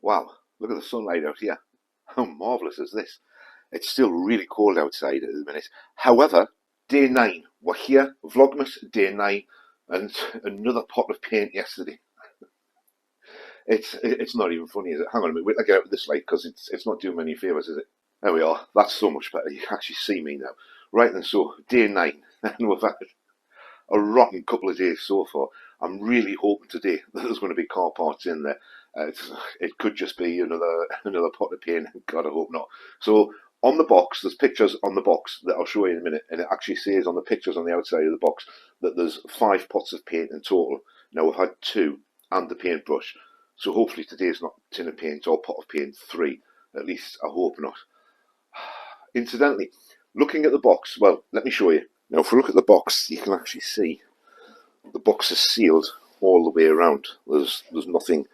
Wow, look at the sunlight out here. How marvellous is this? It's still really cold outside at the minute. However, day 9. We're here, Vlogmas, day 9, and another pot of paint yesterday. It's not even funny, is it? Hang on a minute, wait till I get out of this light, because it's not doing me any favours, is it? There we are. That's so much better. You can actually see me now. Right then, so day 9, and we've had a rotten couple of days so far. I'm really hoping today that there's going to be car parts in there. It could just be another pot of paint. God, I hope not. So on the box, there's pictures on the box that I'll show you in a minute, and it actually says on the pictures on the outside of the box that there's 5 pots of paint in total. Now we've had 2 and the paintbrush, so hopefully today's not tin of paint or pot of paint 3. At least I hope not. Incidentally, looking at the box, well, let me show you. Now, if we look at the box, you can actually see the box is sealed all the way around. There's nothing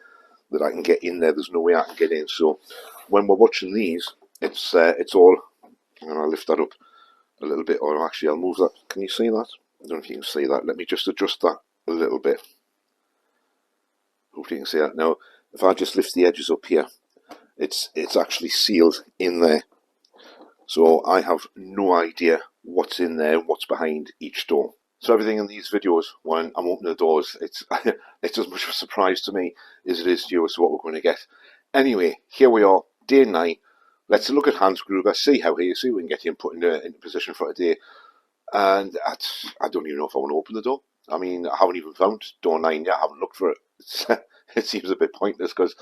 that I can get in there. There's no way I can get in. So when we're watching these, it's all. And I'll lift that up a little bit, or actually I'll move that. Can you see that? I don't know if you can see that. Let me just adjust that a little bit. Hopefully you can see that. Now, if I just lift the edges up here, it's actually sealed in there. So I have no idea what's in there, what's behind each door. So everything in these videos, when I'm opening the doors, it's as much of a surprise to me as it is to you as to what we're going to get. Anyway, here we are, day 9. Let's look at Hans Gruber, see how he is, see if we can get him put into position for today. And I don't even know if I want to open the door. I mean, I haven't even found door 9 yet. I haven't looked for it. It seems a bit pointless because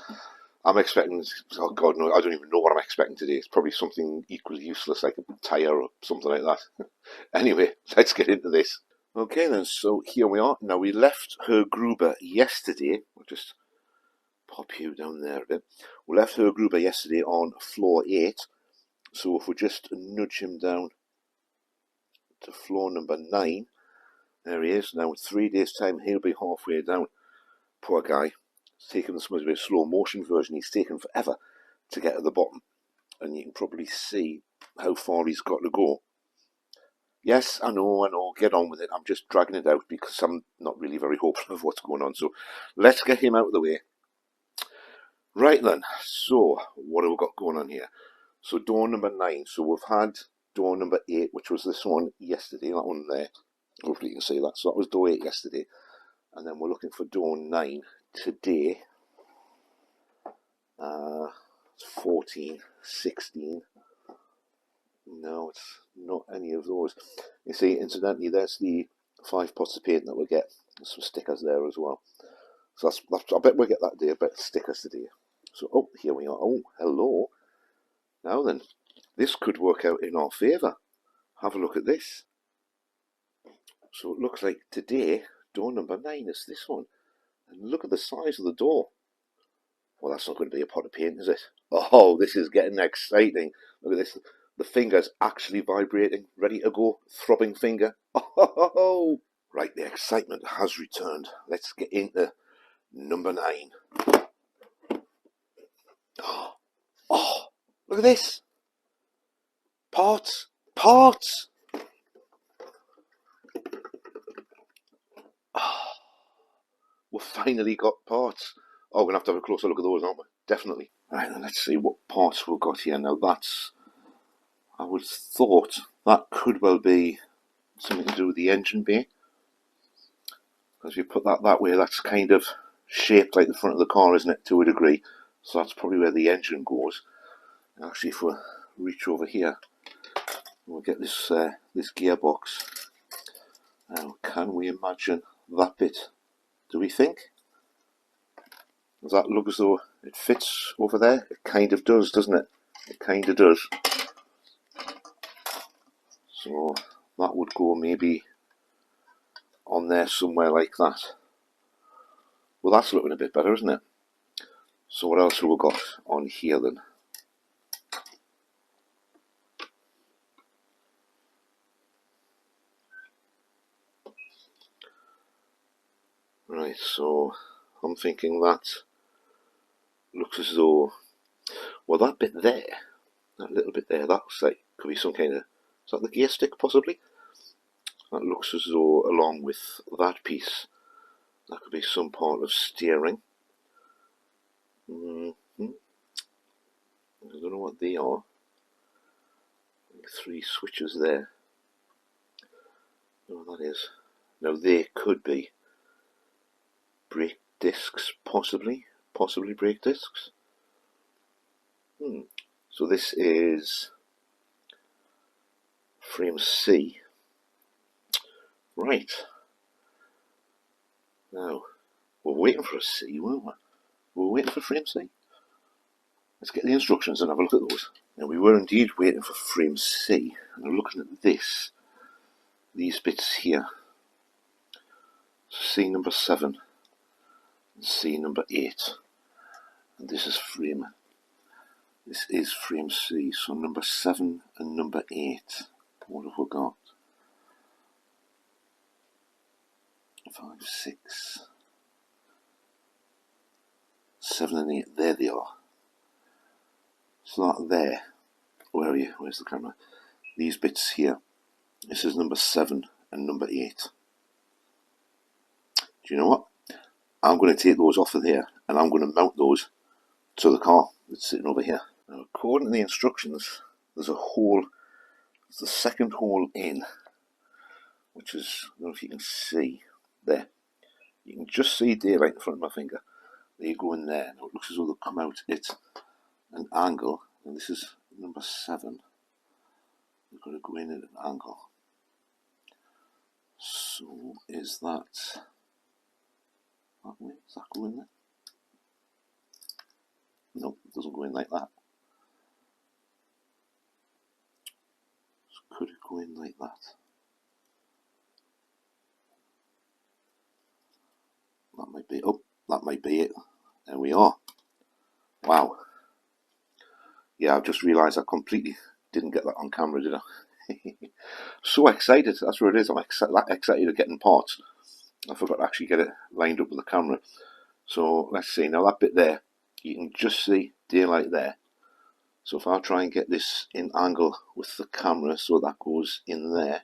I'm expecting, oh God, no, I don't even know what I'm expecting today. It's probably something equally useless, like a tyre or something like that. Anyway, let's get into this. Okay then, so here we are. Now, we left Herr Gruber yesterday. We'll just pop you down there a bit. We left Herr Gruber yesterday on floor 8. So if we just nudge him down to floor number 9, there he is. Now, in 3 days' time, he'll be halfway down. Poor guy. It's taken this much of a slow motion version. He's taken forever to get to the bottom. And you can probably see how far he's got to go. Yes, I know, get on with it. I'm just dragging it out because I'm not really very hopeful of what's going on. So let's get him out of the way. Right then, so what have we got going on here? So door number 9. So we've had door number 8, which was this one yesterday, that one there. Hopefully you can see that. So that was door 8 yesterday. And then we're looking for door 9 today. 14, 16. No, it's not any of those. You see, incidentally, there's the 5 pots of paint that we get. There's some stickers there as well. So that's I bet we'll get that today. I bet stickers today. So, oh, here we are. Oh, hello. Now then, this could work out in our favour. Have a look at this. So it looks like today, door number 9 is this one. And look at the size of the door. Well, that's not going to be a pot of paint, is it? Oh, this is getting exciting. Look at this. The finger's actually vibrating, ready to go. Throbbing finger. Oh, right, the excitement has returned. Let's get into number 9. Oh, look at this. Parts. Parts. Oh, we've finally got parts. Oh, we're going to have a closer look at those, aren't we? Definitely. Right, then let's see what parts we've got here. Now that's, I would have thought that could well be something to do with the engine bay. As you put that way, that's kind of shaped like the front of the car, isn't it, to a degree? So that's probably where the engine goes. Actually, if we reach over here, we'll get this this gearbox. Now, can we imagine that bit? Do we think? Does that look as though it fits over there? It kind of does, doesn't it? It kind of does. So that would go maybe on there somewhere like that. Well, that's looking a bit better, isn't it? So what else have we got on here then? Right, so I'm thinking that looks as though, well, that bit there, that little bit there, that's like, could be some kind of, is that the gear stick possibly? That looks as though along with that piece, that could be some part of steering. what they are. 3 switches there. I don't know what that is. Now they could be brake discs, possibly brake discs. So this is frame C. Right. Now, we're waiting for a C, weren't we? We were waiting for frame C. Let's get the instructions and have a look at those. Now, we were indeed waiting for frame C. And I'm looking at this. These bits here. C number 7 and C number 8. And this is frame C. So number 7 and number 8. What have we got? 5, 6, 7 and 8. There they are. So that there. Where are you? Where's the camera? These bits here. This is number 7 and number 8. Do you know what? I'm going to take those off of there and I'm going to mount those to the car that's sitting over here. Now, according to the instructions, there's a hole. It's the second hole in, which is, I don't know if you can see there. You can just see daylight in front of my finger. They go in there. Now it looks as though they'll come out at an angle, and this is number 7. They've got to go in at an angle. So is that way? Does that go in there? No, it doesn't go in like that. So could it go in like that? That might be, oh, that might be it. There we are. Wow. Yeah, I've just realised I completely didn't get that on camera, did I? So excited, that's where it is. I'm that excited of getting parts. I forgot to actually get it lined up with the camera. So let's see, now that bit there, you can just see daylight there. So if I try and get this in angle with the camera, so that goes in there.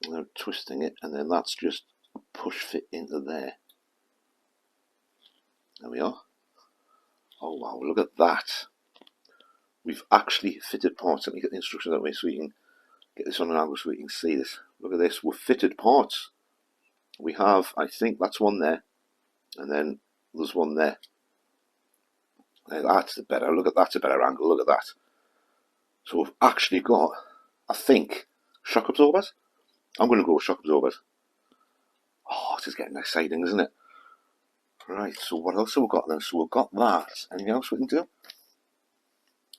I'm twisting it, and then that's just a push fit into there. There we are. Oh wow, look at that. We've actually fitted parts. Let me get the instructions that way so you can get this on an angle so you can see this. Look at this, we've fitted parts. We have, I think that's one there, and then there's one there. Now that's a better, look at that's a better angle, look at that. So we've actually got, I think, shock absorbers. I'm going to go with shock absorbers. Oh, this is getting exciting, isn't it? Right, so what else have we got then? So we've got that. Anything else we can do?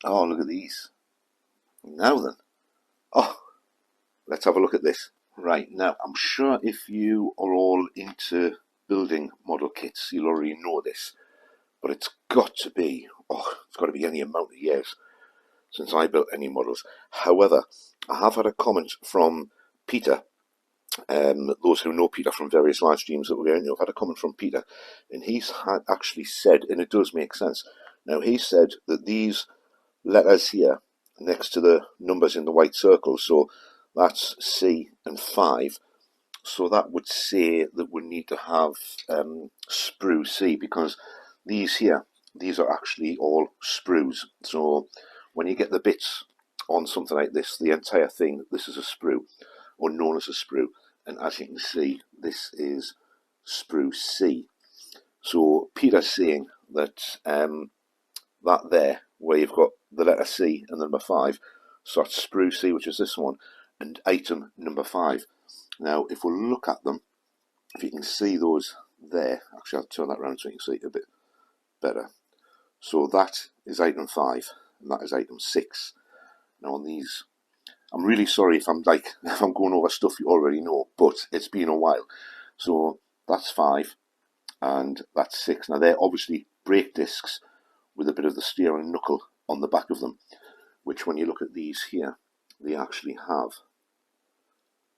Oh, look at these. Now then. Oh, let's have a look at this. Right, now, I'm sure if you are all into building model kits, you'll already know this. But it's got to be, it's got to be any amount of years since I built any models. However, I have had a comment from Peter. Those who know Peter from various live streams that we're in, I've had a comment from Peter, and he's had actually said, and it does make sense. Now, he said that these letters here next to the numbers in the white circle, so that's C and 5, so that would say that we need to have sprue C, because these here, these are actually all sprues. So when you get the bits on something like this, the entire thing, this is a sprue, or known as a sprue, and as you can see, this is sprue C. So Peter's saying that that there, where you've got the letter C and the number 5, so that's sprue C, which is this one, and item number 5. Now, if we look at them, if you can see those there, actually I'll turn that around so you can see it a bit better. So that is item 5, and that is item 6. Now on these, I'm really sorry if I'm going over stuff you already know, but it's been a while. So that's 5, and that's 6. Now they're obviously brake discs with a bit of the steering knuckle on the back of them, which when you look at these here, they actually have.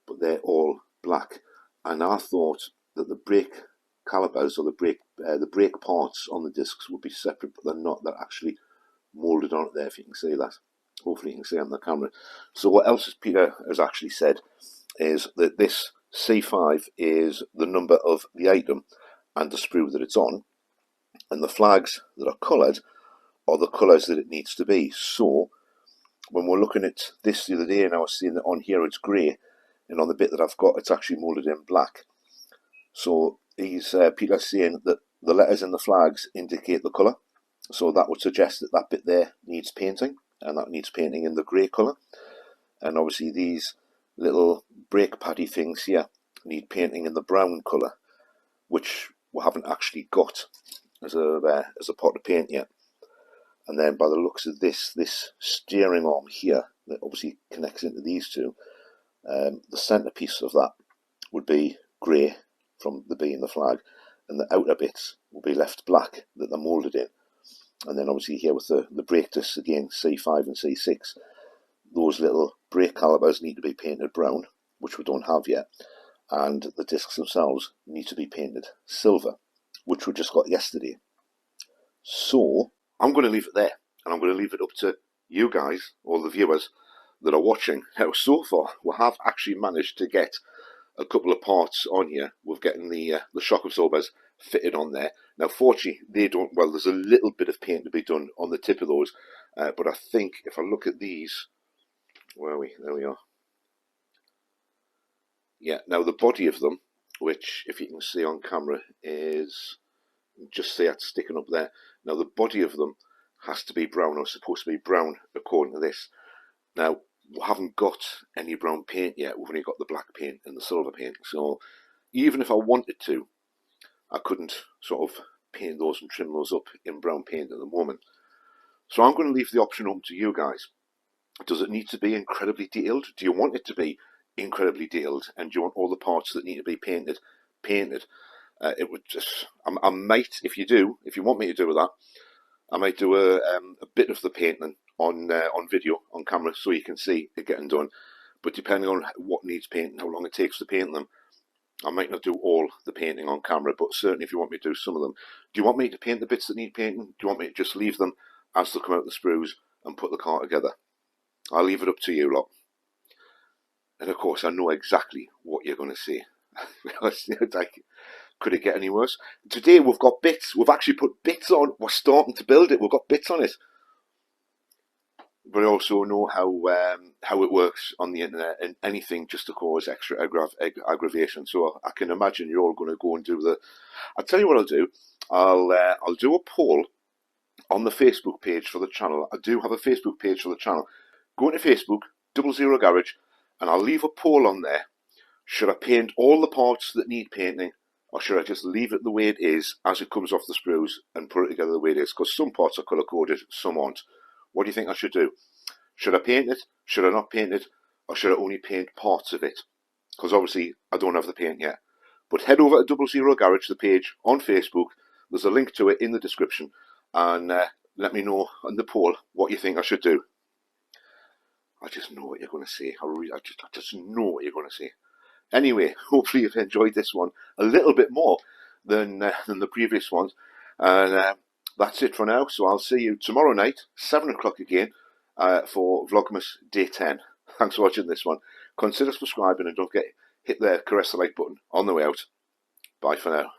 But they're all black. And I thought that the brake calipers or the brake parts on the discs would be separate, but they're not. They're actually moulded on it there, if you can see that. Hopefully you can see on the camera. So what else Peter has actually said is that this C5 is the number of the item and the sprue that it's on, and the flags that are coloured are the colours that it needs to be. So when we're looking at this the other day, and I was seeing that on here it's grey, and on the bit that I've got it's actually moulded in black. So Peter's saying that the letters and the flags indicate the colour, so that would suggest that that bit there needs painting, and that needs painting in the grey colour. And obviously these little brake paddy things here need painting in the brown colour, which we haven't actually got as a pot of paint yet. And then by the looks of this steering arm here that obviously connects into these two, the centrepiece of that would be grey from the B and the flag, and the outer bits will be left black that they're moulded in. And then obviously here with the brake discs again, C5 and C6, those little brake calipers need to be painted brown, which we don't have yet, and the discs themselves need to be painted silver, which we just got yesterday. So I'm going to leave it there, and I'm going to leave it up to you guys, all the viewers that are watching, how so far we have actually managed to get a couple of parts on here. We're getting the shock absorbers fitted on there. Now fortunately they don't, well, there's a little bit of paint to be done on the tip of those, but I think if I look at these, where are we? There we are. Yeah, now the body of them, which if you can see on camera is, just see that sticking up there. Now the body of them has to be brown, or supposed to be brown according to this. Now we haven't got any brown paint yet, we've only got the black paint and the silver paint, so even if I wanted to, I couldn't sort of paint those and trim those up in brown paint at the moment. So I'm going to leave the option open to you guys. Does it need to be incredibly detailed? Do you want it to be incredibly detailed, and do you want all the parts that need to be painted? It would just, I might, if you want me to do that, I might do a bit of the painting on video, on camera, so you can see it getting done. But depending on what needs painting, how long it takes to paint them, I might not do all the painting on camera, but certainly if you want me to do some of them. Do you want me to paint the bits that need painting? Do you want me to just leave them as they come out the sprues and put the car together? I'll leave it up to you lot. And of course I know exactly what you're going to say. Could it get any worse? Today we've got bits. We've actually put bits on. We're starting to build it. We've got bits on it. But I also know how it works on the internet, and anything just to cause extra aggravation. So I can imagine you're all going to go and do the. I'll tell you what I'll do. I'll do a poll on the Facebook page for the channel. I do have a Facebook page for the channel. Go into Facebook, 00 Garage, and I'll leave a poll on there. Should I paint all the parts that need painting, or should I just leave it the way it is as it comes off the sprues and put it together the way it is? Because some parts are colour coded, some aren't. What do you think I should do? Should I paint it? Should I not paint it? Or should I only paint parts of it? Because obviously I don't have the paint yet. But head over to 00 Garage, the page on Facebook. There's a link to it in the description. And let me know on the poll what you think I should do. I just know what you're going to say. I just know what you're going to say. Anyway, hopefully you've enjoyed this one a little bit more than the previous ones. And that's it for now. So I'll see you tomorrow night, 7 o'clock again, for Vlogmas Day 10. Thanks for watching this one. Consider subscribing and don't hit the caress the like button on the way out. Bye for now.